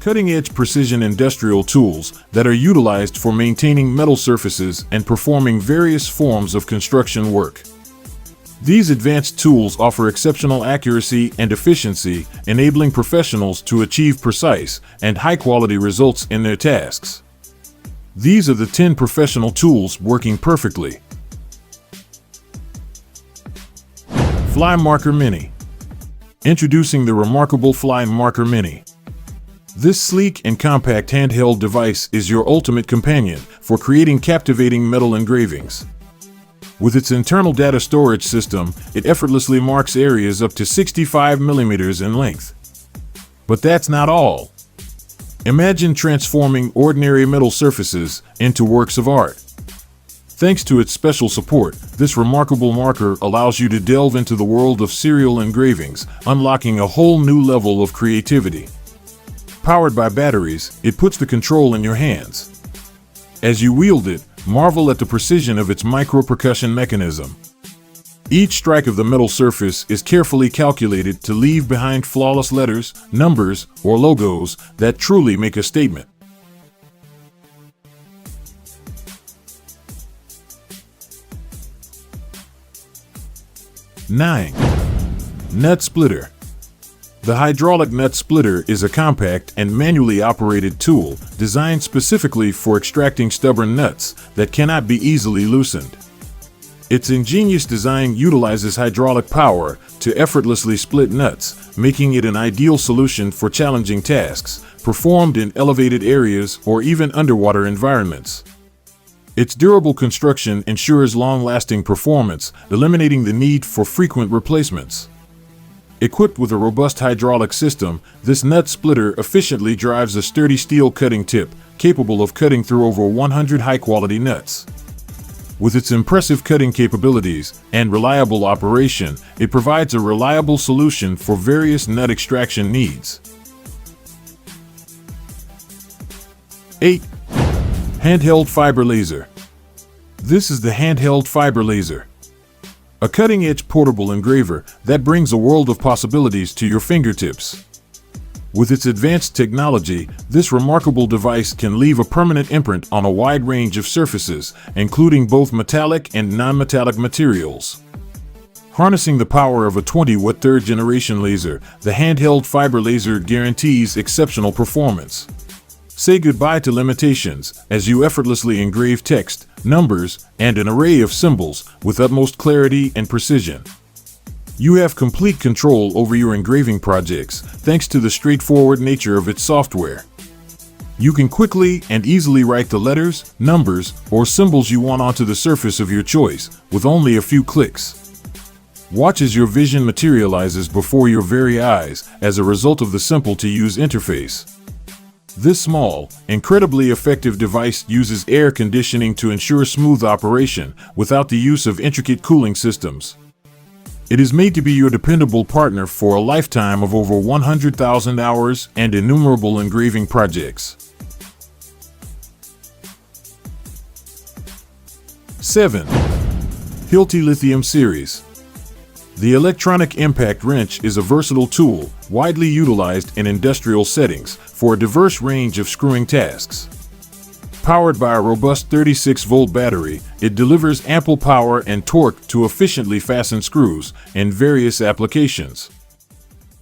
Cutting-edge precision industrial tools that are utilized for maintaining metal surfaces and performing various forms of construction work. These advanced tools offer exceptional accuracy and efficiency, enabling professionals to achieve precise and high-quality results in their tasks. These are the 10 professional tools working perfectly. Fly Marker Mini. Introducing the remarkable Fly Marker Mini. This sleek and compact handheld device is your ultimate companion for creating captivating metal engravings. With its internal data storage system, it effortlessly marks areas up to 65 millimeters in length. But that's not all. Imagine transforming ordinary metal surfaces into works of art. Thanks to its special support, this remarkable marker allows you to delve into the world of serial engravings, unlocking a whole new level of creativity. Powered by batteries, it puts the control in your hands. As you wield it, marvel at the precision of its micro-percussion mechanism. Each strike of the metal surface is carefully calculated to leave behind flawless letters, numbers, or logos that truly make a statement. Nine. Nut Splitter. The hydraulic nut splitter is a compact and manually operated tool designed specifically for extracting stubborn nuts that cannot be easily loosened. Its ingenious design utilizes hydraulic power to effortlessly split nuts, making it an ideal solution for challenging tasks performed in elevated areas or even underwater environments. Its durable construction ensures long-lasting performance, eliminating the need for frequent replacements. Equipped with a robust hydraulic system, this nut splitter efficiently drives a sturdy steel cutting tip, capable of cutting through over 100 high-quality nuts. With its impressive cutting capabilities and reliable operation, it provides a reliable solution for various nut extraction needs. 8. Handheld Fiber Laser. This is the Handheld Fiber Laser. A cutting-edge portable engraver that brings a world of possibilities to your fingertips. With its advanced technology, this remarkable device can leave a permanent imprint on a wide range of surfaces, including both metallic and non-metallic materials. Harnessing the power of a 20-watt third-generation laser, the handheld fiber laser guarantees exceptional performance. Say goodbye to limitations as you effortlessly engrave text, numbers, and an array of symbols with utmost clarity and precision. You have complete control over your engraving projects thanks to the straightforward nature of its software. You can quickly and easily write the letters, numbers, or symbols you want onto the surface of your choice with only a few clicks. Watch as your vision materializes before your very eyes as a result of the simple-to-use interface. This small, incredibly effective device uses air conditioning to ensure smooth operation without the use of intricate cooling systems. It is made to be your dependable partner for a lifetime of over 100,000 hours and innumerable engraving projects. 7. HILTI Lithium Series. The electronic impact wrench is a versatile tool widely utilized in industrial settings for a diverse range of screwing tasks. Powered by a robust 36-volt battery, it delivers ample power and torque to efficiently fasten screws in various applications.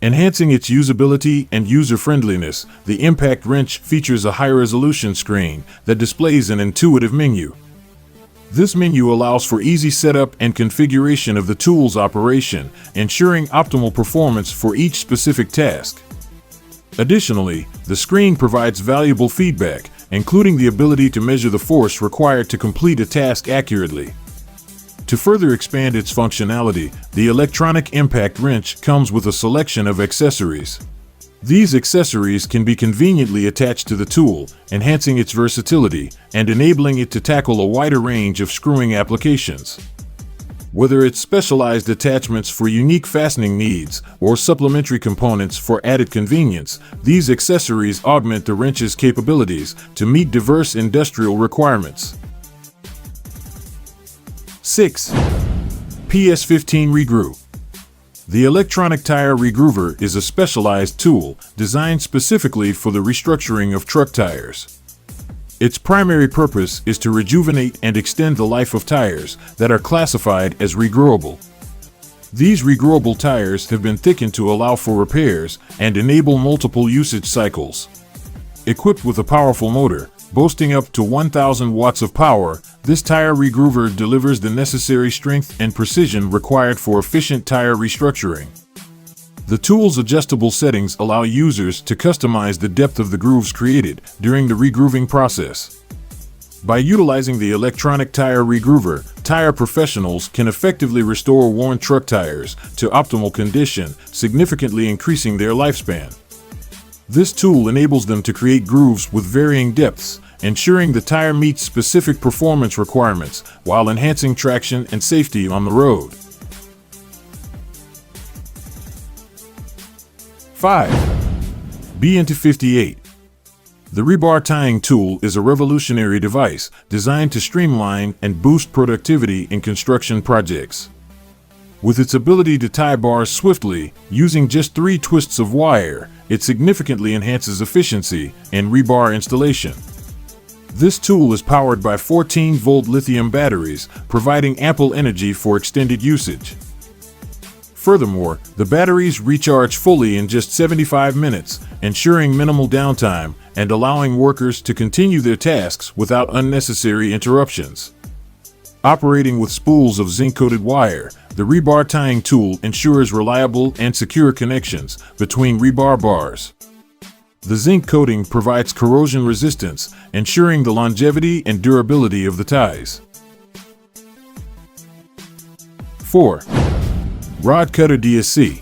Enhancing its usability and user-friendliness, the impact wrench features a high-resolution screen that displays an intuitive menu. This menu allows for easy setup and configuration of the tool's operation, ensuring optimal performance for each specific task. Additionally, the screen provides valuable feedback, including the ability to measure the force required to complete a task accurately. To further expand its functionality, the electronic impact wrench comes with a selection of accessories. These accessories can be conveniently attached to the tool, enhancing its versatility and enabling it to tackle a wider range of screwing applications. Whether it's specialized attachments for unique fastening needs or supplementary components for added convenience, these accessories augment the wrench's capabilities to meet diverse industrial requirements. 6. PS15 Regrew. The electronic tire regroover is a specialized tool designed specifically for the restructuring of truck tires. Its primary purpose is to rejuvenate and extend the life of tires that are classified as regrowable. These regrowable tires have been thickened to allow for repairs and enable multiple usage cycles. Equipped with a powerful motor, boasting up to 1,000 watts of power, this tire regroover delivers the necessary strength and precision required for efficient tire restructuring. The tool's adjustable settings allow users to customize the depth of the grooves created during the regrooving process. By utilizing the electronic tire regroover, tire professionals can effectively restore worn truck tires to optimal condition, significantly increasing their lifespan. This tool enables them to create grooves with varying depths, ensuring the tire meets specific performance requirements while enhancing traction and safety on the road. 5. B-into-58. The rebar tying tool is a revolutionary device designed to streamline and boost productivity in construction projects. With its ability to tie bars swiftly, using just 3 twists of wire, it significantly enhances efficiency in rebar installation. This tool is powered by 14-volt lithium batteries, providing ample energy for extended usage. Furthermore, the batteries recharge fully in just 75 minutes, ensuring minimal downtime and allowing workers to continue their tasks without unnecessary interruptions. Operating with spools of zinc-coated wire, the rebar tying tool ensures reliable and secure connections between rebar bars. The zinc coating provides corrosion resistance, ensuring the longevity and durability of the ties. 4. Rod Cutter DSC.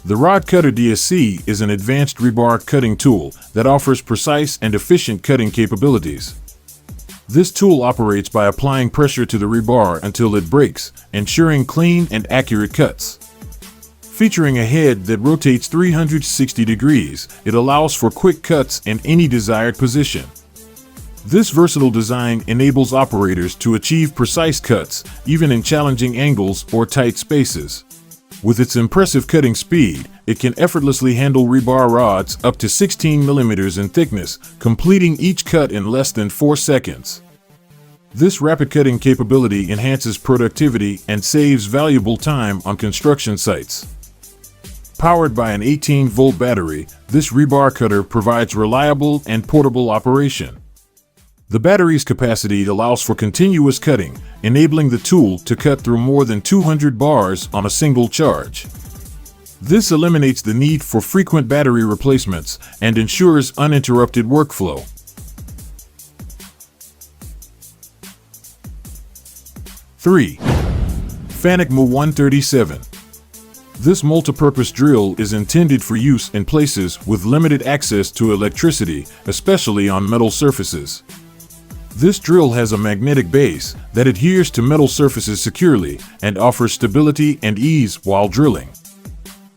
The Rod Cutter DSC is an advanced rebar cutting tool that offers precise and efficient cutting capabilities. This tool operates by applying pressure to the rebar until it breaks, ensuring clean and accurate cuts. Featuring a head that rotates 360 degrees, it allows for quick cuts in any desired position. This versatile design enables operators to achieve precise cuts, even in challenging angles or tight spaces. With its impressive cutting speed, it can effortlessly handle rebar rods up to 16 millimeters in thickness, completing each cut in less than 4 seconds. This rapid cutting capability enhances productivity and saves valuable time on construction sites. Powered by an 18-volt battery, this rebar cutter provides reliable and portable operation. The battery's capacity allows for continuous cutting, enabling the tool to cut through more than 200 bars on a single charge. This eliminates the need for frequent battery replacements and ensures uninterrupted workflow. 3. Fanik Move 137. This multi-purpose drill is intended for use in places with limited access to electricity, especially on metal surfaces. This drill has a magnetic base that adheres to metal surfaces securely and offers stability and ease while drilling.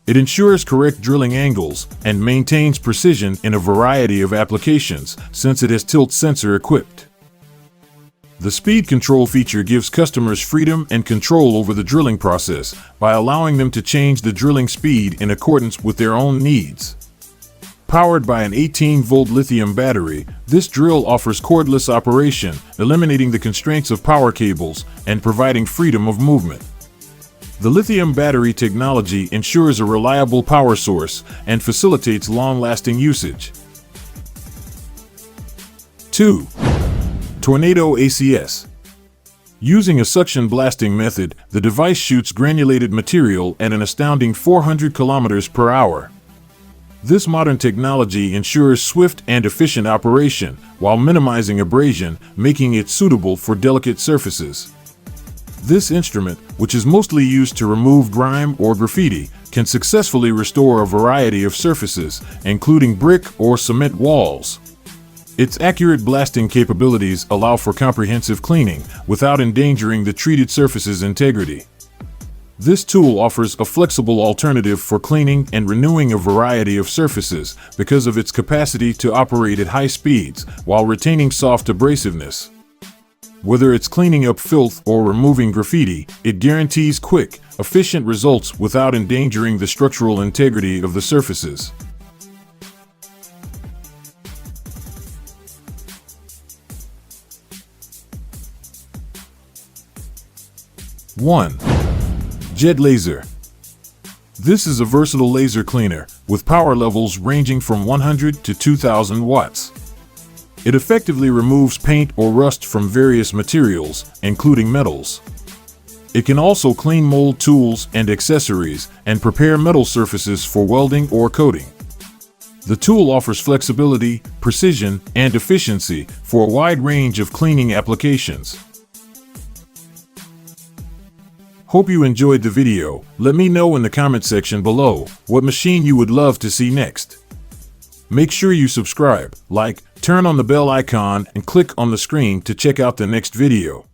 It ensures correct drilling angles and maintains precision in a variety of applications since it is tilt sensor equipped. The speed control feature gives customers freedom and control over the drilling process by allowing them to change the drilling speed in accordance with their own needs. Powered by an 18-volt lithium battery, this drill offers cordless operation, eliminating the constraints of power cables and providing freedom of movement. The lithium battery technology ensures a reliable power source and facilitates long-lasting usage. 2. Tornado ACS. Using a suction blasting method, the device shoots granulated material at an astounding 400 kilometers per hour. This modern technology ensures swift and efficient operation while minimizing abrasion, making it suitable for delicate surfaces. This instrument, which is mostly used to remove grime or graffiti, can successfully restore a variety of surfaces, including brick or cement walls. Its accurate blasting capabilities allow for comprehensive cleaning without endangering the treated surface's integrity. This tool offers a flexible alternative for cleaning and renewing a variety of surfaces because of its capacity to operate at high speeds while retaining soft abrasiveness. Whether it's cleaning up filth or removing graffiti, it guarantees quick, efficient results without endangering the structural integrity of the surfaces. One, jet laser. This is a versatile laser cleaner with power levels ranging from 100 to 2000 watts. It effectively removes paint or rust from various materials, including metals. It can also clean mold tools and accessories and prepare metal surfaces for welding or coating. The tool offers flexibility, precision, and efficiency for a wide range of cleaning applications. Hope you enjoyed the video. Let me know in the comment section below what machine you would love to see next. Make sure you subscribe, like, turn on the bell icon, and click on the screen to check out the next video.